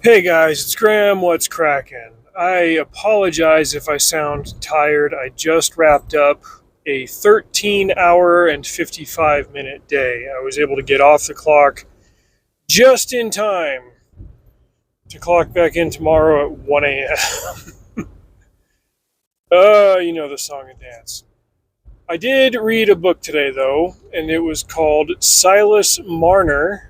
Hey guys, it's Graham. What's cracking? I apologize if I sound tired. I just wrapped up a 13-hour and 55-minute day. I was able to get off the clock just in time to clock back in tomorrow at 1 a.m. You know the song and dance. I did read a book today, though, and it was called Silas Marner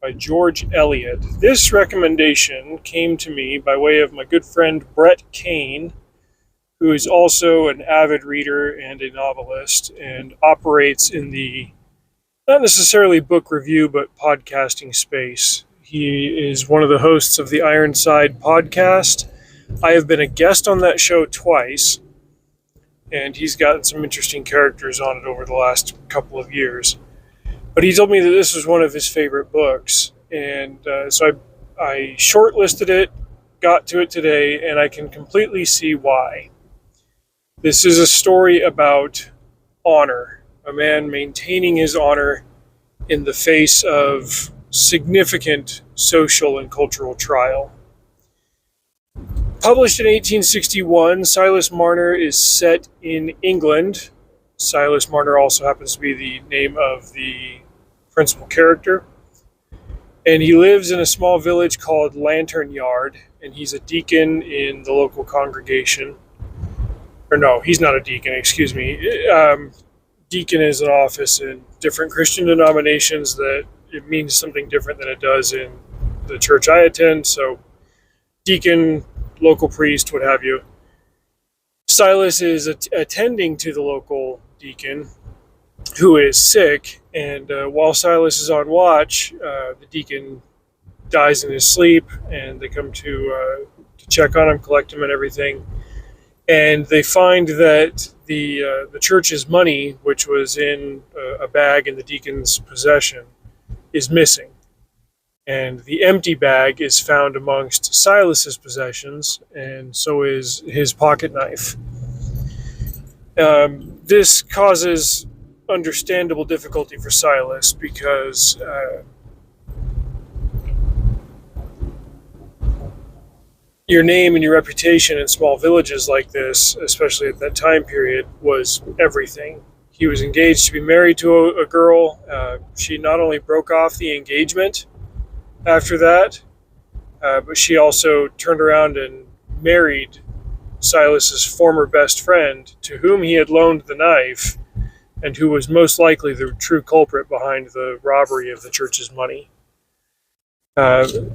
by George Eliot. This recommendation came to me by way of my good friend Brett Kane, who is also an avid reader and a novelist and operates in the not necessarily book review but podcasting space. He is one of the hosts of the Ironside podcast. I have been a guest on that show twice, and he's gotten some interesting characters on it over the last couple of years. But he told me that this was one of his favorite books, and so I shortlisted it, got to it today, and I can completely see why. This is a story about honor, a man maintaining his honor in the face of significant social and cultural trial. Published in 1861, Silas Marner is set in England. Silas Marner also happens to be the name of the principal character. And he lives in a small village called Lantern Yard, and he's a deacon in the local congregation. Or no, he's not a deacon, excuse me. Deacon is an office in different Christian denominations that it means something different than it does in the church I attend. So deacon, local priest, what have you. Silas is attending to the local deacon who is sick, and while Silas is on watch, the deacon dies in his sleep, and they come to check on him, collect him, and everything. And they find that the church's money, which was in a bag in the deacon's possession, is missing. And the empty bag is found amongst Silas's possessions, and so is his pocket knife. This causes understandable difficulty for Silas because your name and your reputation in small villages like this, especially at that time period, was everything. He was engaged to be married to a girl. She not only broke off the engagement after that, but she also turned around and married Silas's former best friend, to whom he had loaned the knife, and who was most likely the true culprit behind the robbery of the church's money.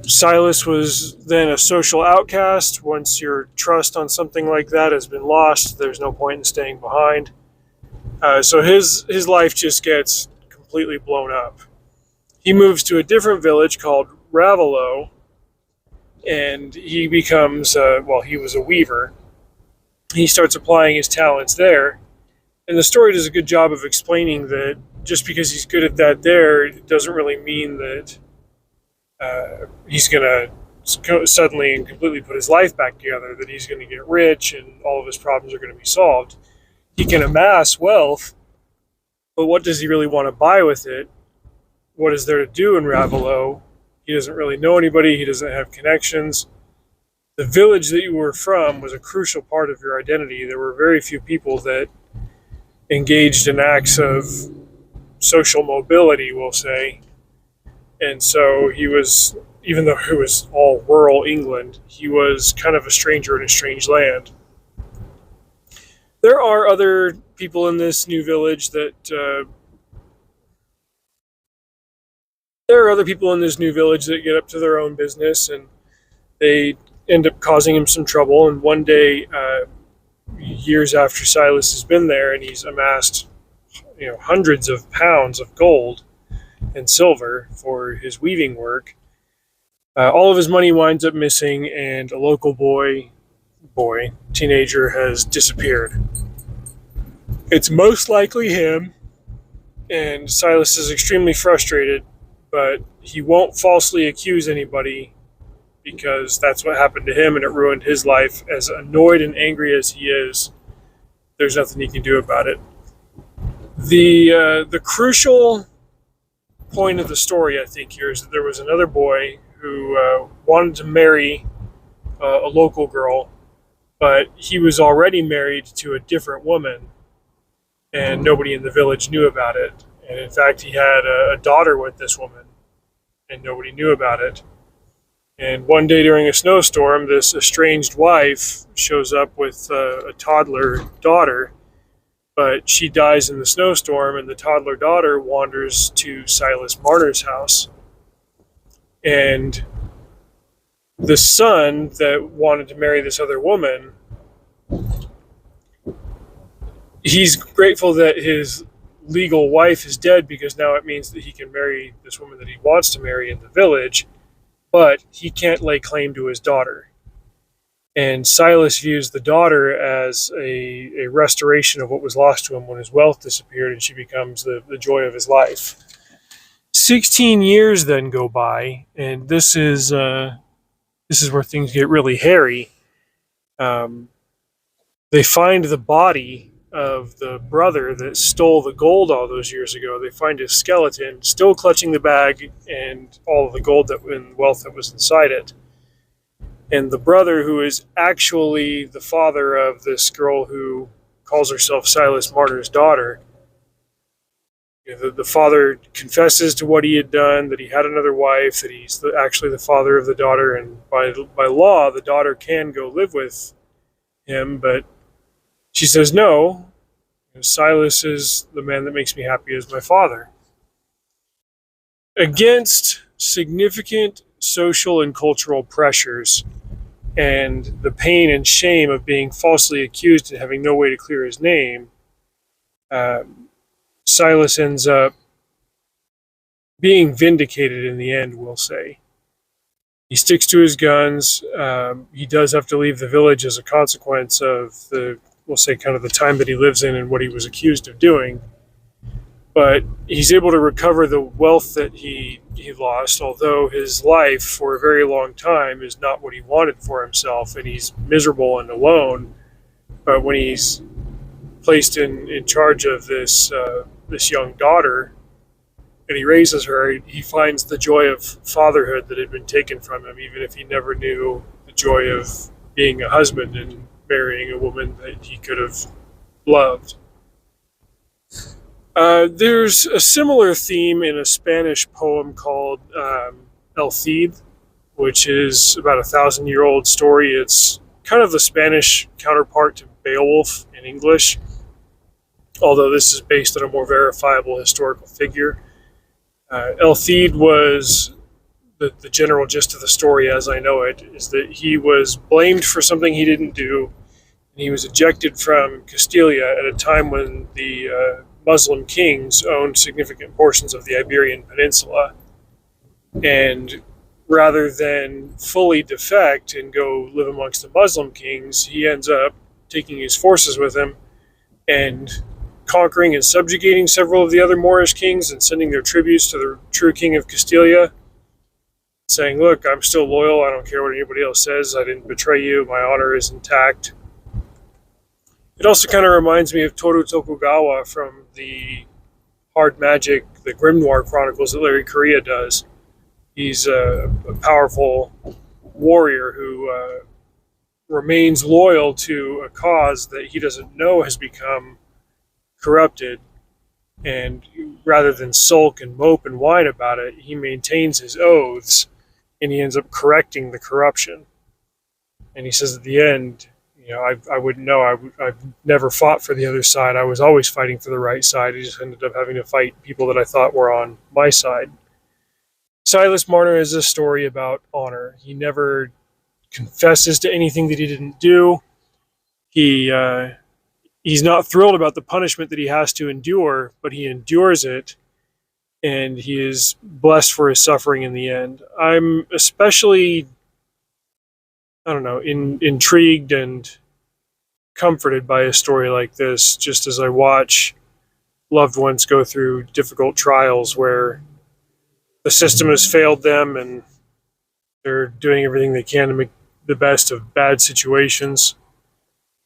Silas was then a social outcast. Once your trust on something like that has been lost, there's no point in staying behind. So his life just gets completely blown up. He moves to a different village called Raveloe, and he becomes, he was a weaver. He starts applying his talents there, and the story does a good job of explaining that just because he's good at that there, it doesn't really mean that he's going to suddenly and completely put his life back together, that he's going to get rich and all of his problems are going to be solved. He can amass wealth, but what does he really want to buy with it? What is there to do in Raveloe? He doesn't really know anybody. He doesn't have connections. The village that you were from was a crucial part of your identity. There were very few people that engaged in acts of social mobility, we'll say. And so he was, even though it was all rural England, he was kind of a stranger in a strange land. There are other people in this new village that get up to their own business, and they end up causing him some trouble. And one day, years after Silas has been there, and he's amassed, hundreds of pounds of gold and silver for his weaving work, all of his money winds up missing, and a local teenager has disappeared. It's most likely him, and Silas is extremely frustrated, but he won't falsely accuse anybody because that's what happened to him and it ruined his life. As annoyed and angry as he is, there's nothing he can do about it. The crucial point of the story, I think, here is that there was another boy who wanted to marry a local girl, but he was already married to a different woman, and nobody in the village knew about it. And in fact, he had a daughter with this woman, and nobody knew about it. And one day during a snowstorm, this estranged wife shows up with a toddler daughter, but she dies in the snowstorm, and the toddler daughter wanders to Silas Marner's house. And the son that wanted to marry this other woman, he's grateful that his legal wife is dead, because now it means that he can marry this woman that he wants to marry in the village, but he can't lay claim to his daughter. And Silas views the daughter as a restoration of what was lost to him when his wealth disappeared, and she becomes the joy of his life. 16 years then go by, and this is where things get really hairy. They find the body of the brother that stole the gold all those years ago. They find his skeleton, still clutching the bag and all of the gold and wealth that was inside it. And the brother, who is actually the father of this girl who calls herself Silas Marner's daughter, the father confesses to what he had done, that he had another wife, that he's actually the father of the daughter, and by law, the daughter can go live with him, but she says, no, Silas is the man that makes me happy as my father. Against significant social and cultural pressures and the pain and shame of being falsely accused and having no way to clear his name, Silas ends up being vindicated in the end, we'll say. He sticks to his guns. He does have to leave the village as a consequence of we'll say, kind of the time that he lives in and what he was accused of doing. But he's able to recover the wealth that he lost, although his life for a very long time is not what he wanted for himself, and he's miserable and alone. But when he's placed in charge of this young daughter, and he raises her, he finds the joy of fatherhood that had been taken from him, even if he never knew the joy of being a husband and marrying a woman that he could have loved. There's a similar theme in a Spanish poem called El Cid, which is about 1,000-year-old story. It's kind of the Spanish counterpart to Beowulf in English, although this is based on a more verifiable historical figure. El Cid was the general gist of the story, as I know it, is that he was blamed for something he didn't do, and he was ejected from Castilla at a time when the Muslim kings owned significant portions of the Iberian Peninsula. And rather than fully defect and go live amongst the Muslim kings, he ends up taking his forces with him and conquering and subjugating several of the other Moorish kings and sending their tributes to the true king of Castilla, saying, look, I'm still loyal, I don't care what anybody else says, I didn't betray you, my honor is intact. It also kind of reminds me of Toru Tokugawa from the hard magic, the Grimoire Chronicles that Larry Correia does. He's a powerful warrior who remains loyal to a cause that he doesn't know has become corrupted, and rather than sulk and mope and whine about it, he maintains his oaths, and he ends up correcting the corruption. And he says at the end, I wouldn't know. I've never fought for the other side. I was always fighting for the right side. I just ended up having to fight people that I thought were on my side. Silas Marner is a story about honor. He never confesses to anything that he didn't do. He's not thrilled about the punishment that he has to endure, but he endures it, and he is blessed for his suffering in the end. I'm especially, intrigued and comforted by a story like this, just as I watch loved ones go through difficult trials where the system has failed them and they're doing everything they can to make the best of bad situations.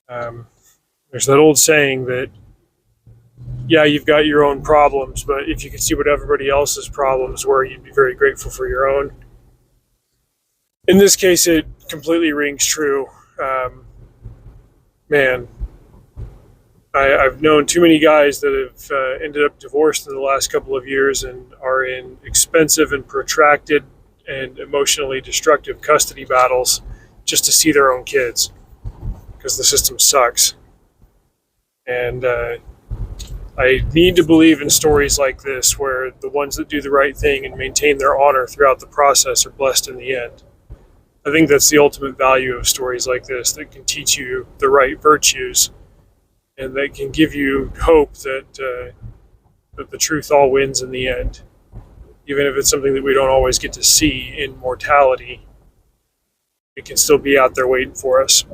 There's that old saying that, yeah, you've got your own problems, but if you could see what everybody else's problems were, you'd be very grateful for your own. In this case, it completely rings true. Man, I've known too many guys that have ended up divorced in the last couple of years and are in expensive and protracted and emotionally destructive custody battles just to see their own kids because the system sucks. And I need to believe in stories like this where the ones that do the right thing and maintain their honor throughout the process are blessed in the end. I think that's the ultimate value of stories like this that can teach you the right virtues and that can give you hope that the truth all wins in the end, even if it's something that we don't always get to see in mortality. It can still be out there waiting for us.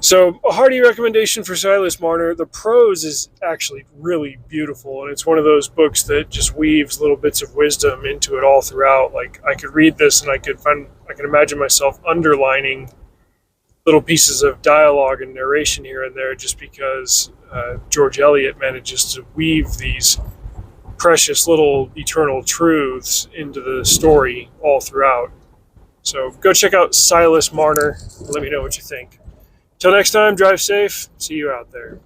So, a hearty recommendation for Silas Marner. The prose is actually really beautiful, and it's one of those books that just weaves little bits of wisdom into it all throughout. Like, I could read this and I can imagine myself underlining little pieces of dialogue and narration here and there just because George Eliot manages to weave these precious little eternal truths into the story all throughout. So go check out Silas Marner and let me know what you think. Till next time, drive safe. See you out there.